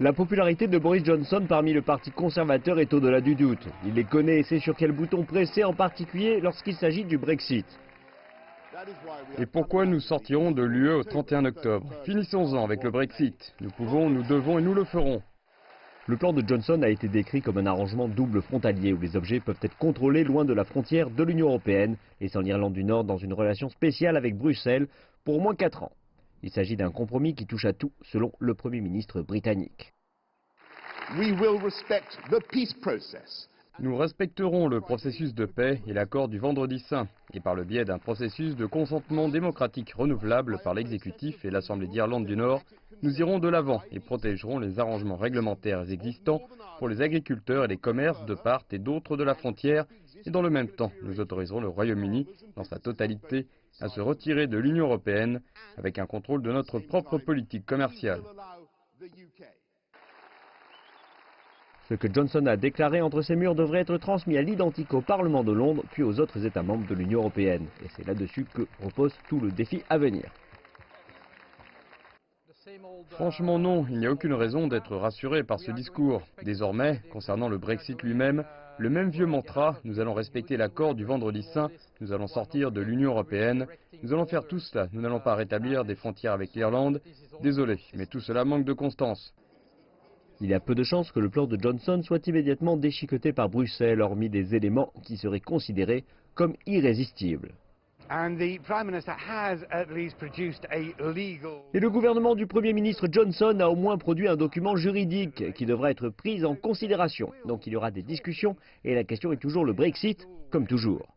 La popularité de Boris Johnson parmi le parti conservateur est au-delà du doute. Il les connaît et sait sur quel bouton presser, en particulier lorsqu'il s'agit du Brexit. Et pourquoi nous sortirons de l'UE au 31 octobre? Finissons-en avec le Brexit. Nous pouvons, nous devons et nous le ferons. Le plan de Johnson a été décrit comme un arrangement double frontalier où les objets peuvent être contrôlés loin de la frontière de l'Union européenne, laissant l'Irlande du Nord dans une relation spéciale avec Bruxelles pour au moins 4 ans. Il s'agit d'un compromis qui touche à tout, selon le Premier ministre britannique. Nous respecterons le processus de paix et l'accord du Vendredi saint, et par le biais d'un processus de consentement démocratique renouvelable par l'exécutif et l'Assemblée d'Irlande du Nord, nous irons de l'avant et protégerons les arrangements réglementaires existants pour les agriculteurs et les commerces de part et d'autre de la frontière, et dans le même temps, nous autoriserons le Royaume-Uni, dans sa totalité, à se retirer de l'Union européenne avec un contrôle de notre propre politique commerciale. Ce que Johnson a déclaré entre ces murs devrait être transmis à l'identique au Parlement de Londres, puis aux autres États membres de l'Union européenne. Et c'est là-dessus que repose tout le défi à venir. Franchement non, il n'y a aucune raison d'être rassuré par ce discours. Désormais, concernant le Brexit lui-même, le même vieux mantra, nous allons respecter l'accord du Vendredi saint, nous allons sortir de l'Union européenne, nous allons faire tout cela, nous n'allons pas rétablir des frontières avec l'Irlande. Désolé, mais tout cela manque de constance. Il y a peu de chances que le plan de Johnson soit immédiatement déchiqueté par Bruxelles, hormis des éléments qui seraient considérés comme irrésistibles. Et le gouvernement du Premier ministre Johnson a au moins produit un document juridique qui devra être pris en considération. Donc il y aura des discussions et la question est toujours le Brexit, comme toujours.